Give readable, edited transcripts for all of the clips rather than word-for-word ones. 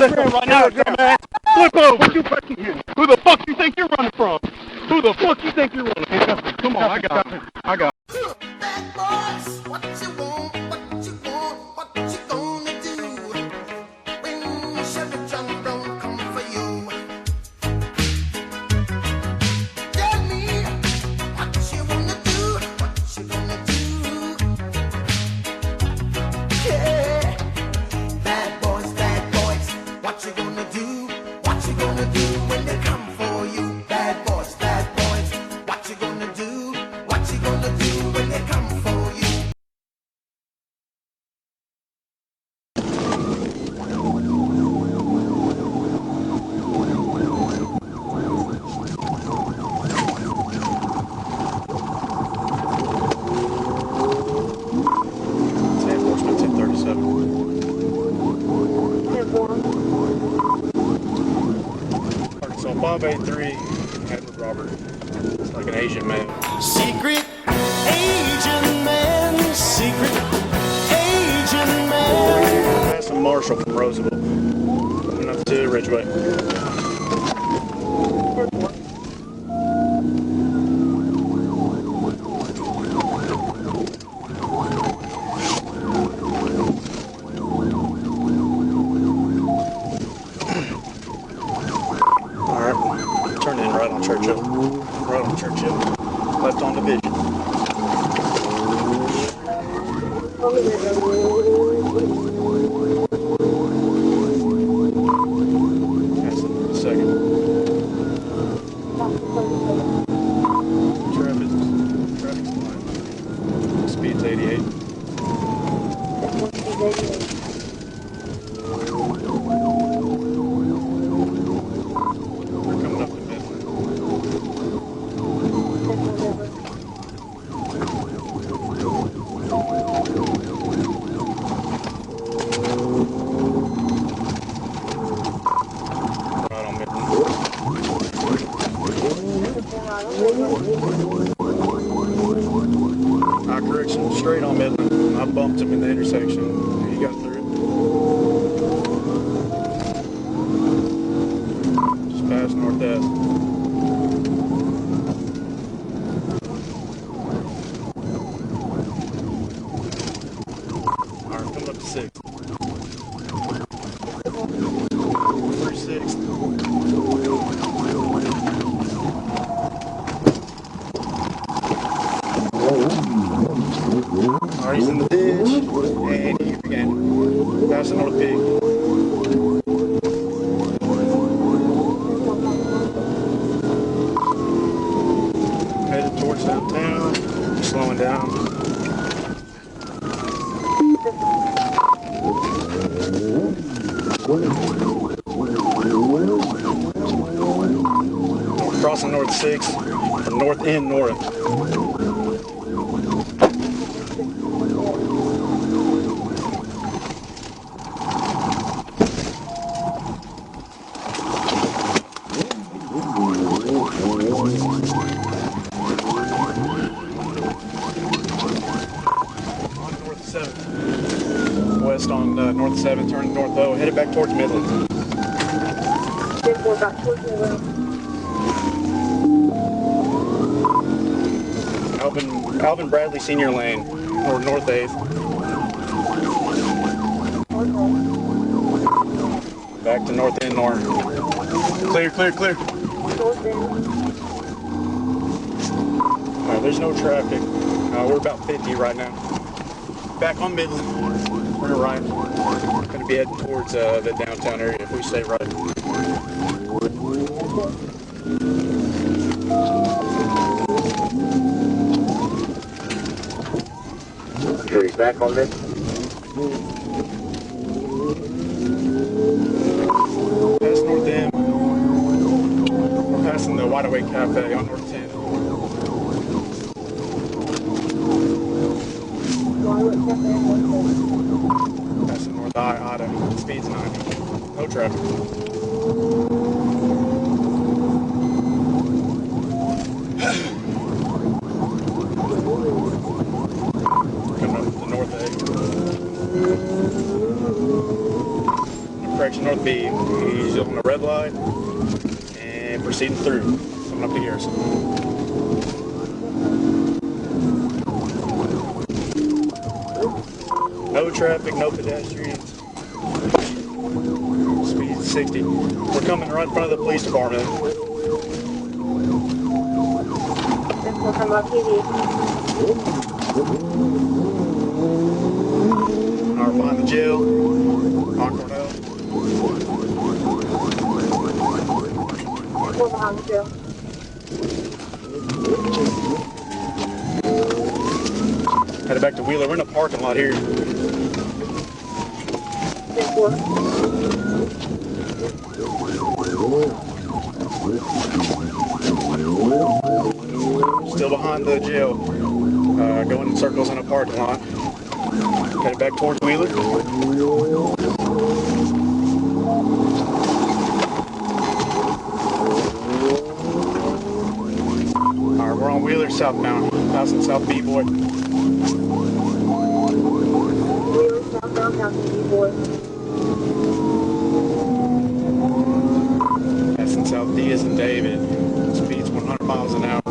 over here right now, dumbass. Flip over. Who the fuck you think you're running from? Who the fuck you think you're running from? Come on, I got it. I got it. Bad boys, what you want, what you want, what you gonna do when Chevy John don't come for you? Tell me what you wanna do, what you gonna do. Yeah, bad boys, what you gonna do, what you gonna do when they come for you? Bad boys, what you gonna do, what you gonna do when they come for you? Enforcement 1037. Arkansas 583, Edward Robert. It's like an Asian man. Secret Asian man, secret Asian man. That's a Marshall from Roseville. Coming up to Ridgeway. Alright, turn in right on Churchill. Right on Churchill. Left on Division. That's the second. Traffic's fine. Speed's 88. We're coming up to Midland. Right on Midland. Correction, straight on Midland. I bumped him in the intersection. He got through it. Just past northwest. Alright, coming up to 6. Through 6. Alright, he's in the ditch, and he began passing North Pig. Headed towards downtown, slowing down. Crossing North 6, from north end north. West on North 7, turning North O, headed back towards Midland. Alvin Bradley Senior Lane, or North 8th. Back to North End North. Clear. Alright, there's no traffic. We're about 50 right now. Back on Midland. We're gonna right. We're gonna be heading towards the downtown area if we stay right. He's back on this. Past North End. We're passing the Wide Awake Cafe on North 10. Passing North Ida. Speed's 90. No traffic. Coming up the North 8. Correction, North plan B. He's on the red light and proceeding through. Coming up to Garrison. No traffic, no pedestrians. Speed 60. We're coming right in front of the police department. Alright, behind the jail. On Cornell. Behind the jail. Headed back to Wheeler. We're in a parking lot here. Still behind the jail. Going in circles in a parking lot. Headed back towards Wheeler. Alright, we're on Wheeler southbound. Passing South B-Boy. Wheeler southbound, passing B-Boy. Passing South D as in David. Speed's 100 miles an hour.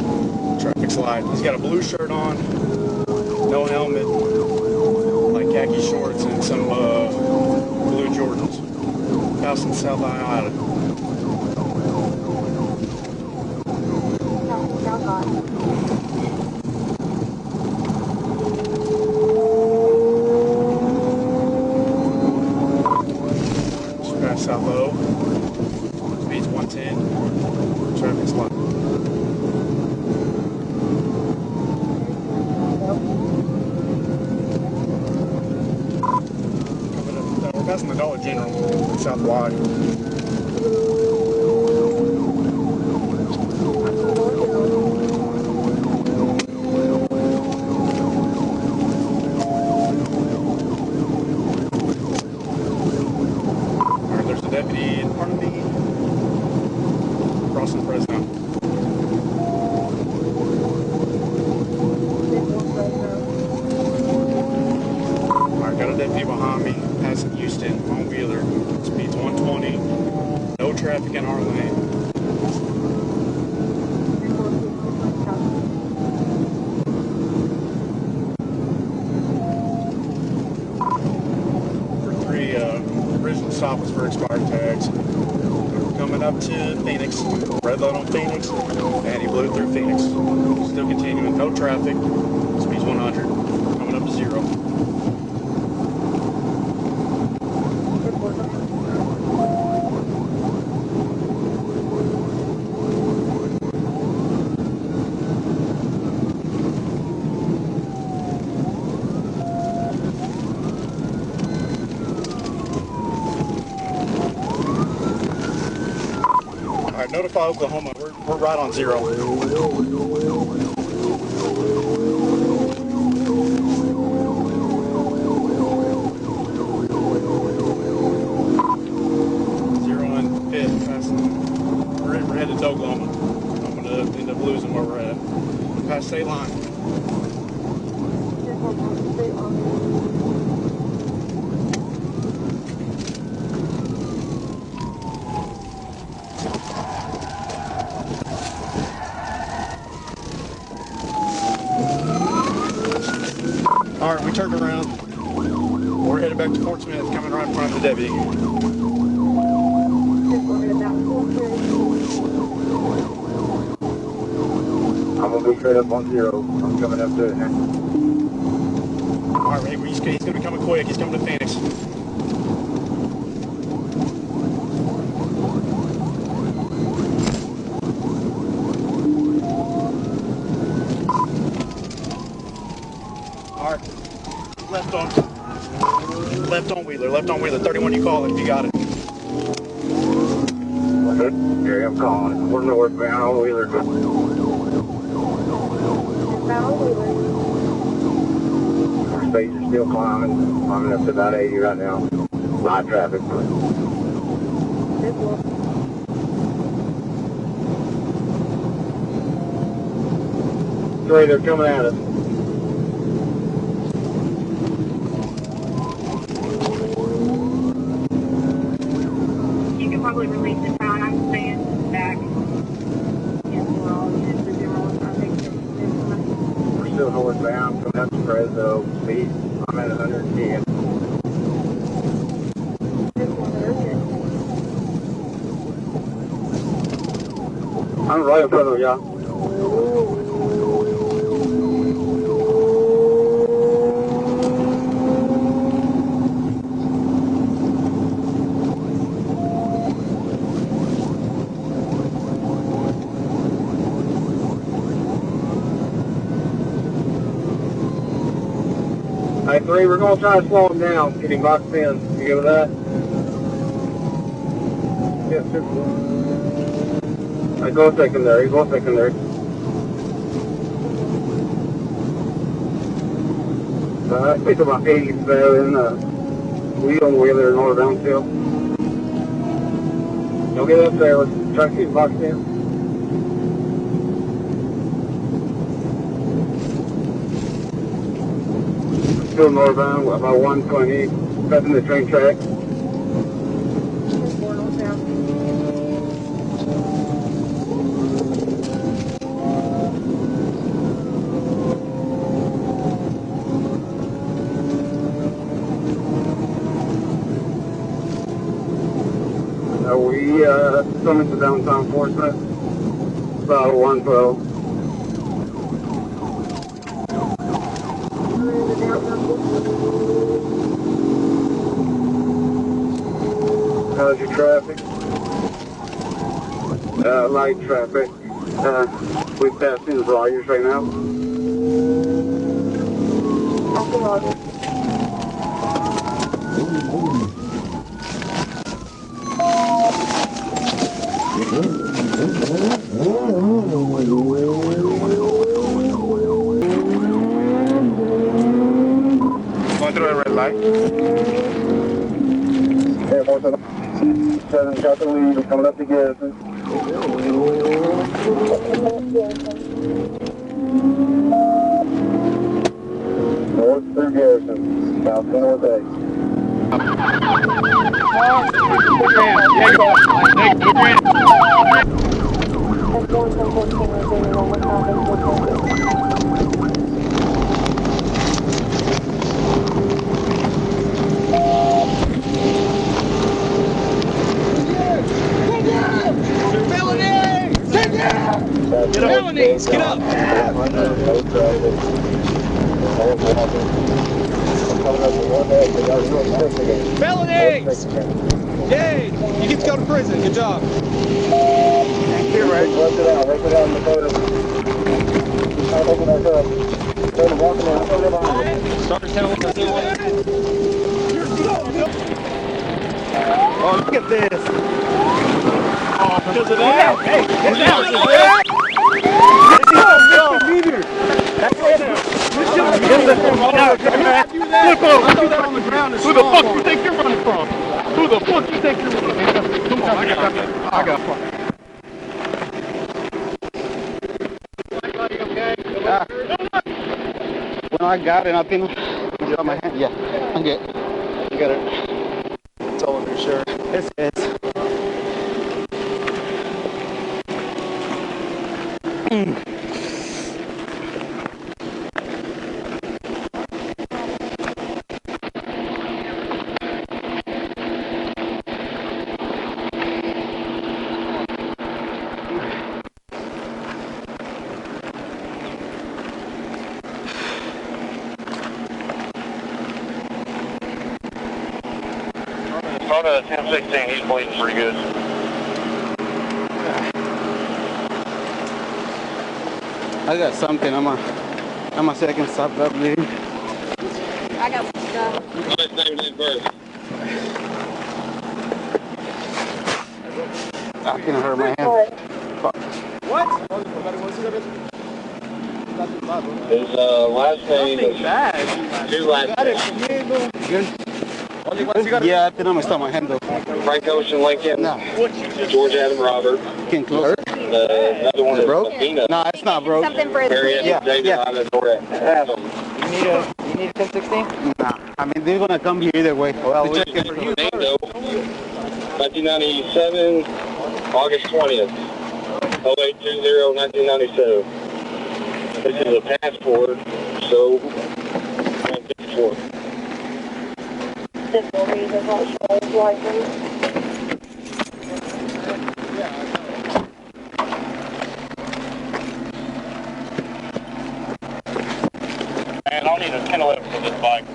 Traffic's light. He's got a blue shirt on. No helmet. Like khaki shorts and some blue Jordans. Passing South I. South low. Speed's 110. Traffic's light. Coming up, we're passing the Dollar General South Wide. Deputy in front of me, crossing Fresno. Alright, got a deputy behind me, passing Houston on Wheeler. Speed's 120, no traffic in our lane. Original stop was for expired tags. We're coming up to Phoenix, red light on Phoenix, and he blew through Phoenix. Still continuing, no traffic, speed's 100, coming up to 0. Alright, notify Oklahoma. We're right on 0. 0 and 5th. We're headed to Oklahoma. I'm going to end up losing where we're at. Past state line. Alright, we turned around. We're headed back to Fort Smith, coming right in front of the deputy. I'm going to be straight up on 0. I'm coming up to it now. Alright, he's going to be coming quick. He's coming to Phoenix. Alright, left on Wheeler, 31, you call it if you got it. Here I'm calling. We're northbound on Wheeler. Our speeds are still climbing up to about 80 right now. Light traffic. Three, they're coming at us. can probably release the crown. I'm staying back. Yeah, We're still northbound from up to Fresno. Speed, I'm at 110. I'm right in front of y'all. Hey, 3, we're going to try to slow him down, get him boxed in. You good with that? Yes, sir. Hey, go secondary, go secondary. It's about 87, wheel-wheeler northbound still. Don't get up there, let's try to keep him boxed in. Still northbound, about 120, passing the train track. We coming to downtown Portsmouth, about 112. How's your traffic? Light traffic. We're passing the volumes right now. Going through a red light. Hey, 7 got the lead, we're coming up to Garrison. North through Garrison, south to North A. Felonies, get up! Felonies! Yay! You get to go to prison. Good job. Thank you, Ray. Work it out in the photo. Open that up. Walking in. Starter's 10. Oh, look at this. Oh, because of that? Hey, get down. Who the fuck you think you're running from? Who the fuck you think you're running from? Come on, I got fuck. When I got it, I think it's on my hand. Yeah, I'm good. You got it. It's all over your shirt. It's good. On a 1016, he's bleeding pretty good. I got something. I'm a second stop that bleeding. I got some stuff. I can hurt my hand. Fuck. What? His last name is Bad. two last names. Good? Yeah, I think I'm gonna stop my hand though. Frank Ocean Lincoln, No. George Adam Robert. Can't close. Another one is broke? Dina. No, it's not broke. Something for his Harriet, feet. David, Yeah. Adam. You need a 1016? Nah, I mean they're gonna come here either way. Well, to check it. Nando. 1997, August 20th. 0820-1997. This is a passport, so 954. This will be the functional license. Man, I'll need a 1011 for this bike.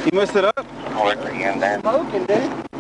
You messed it up? I'll apprehend that. Smoking, dude.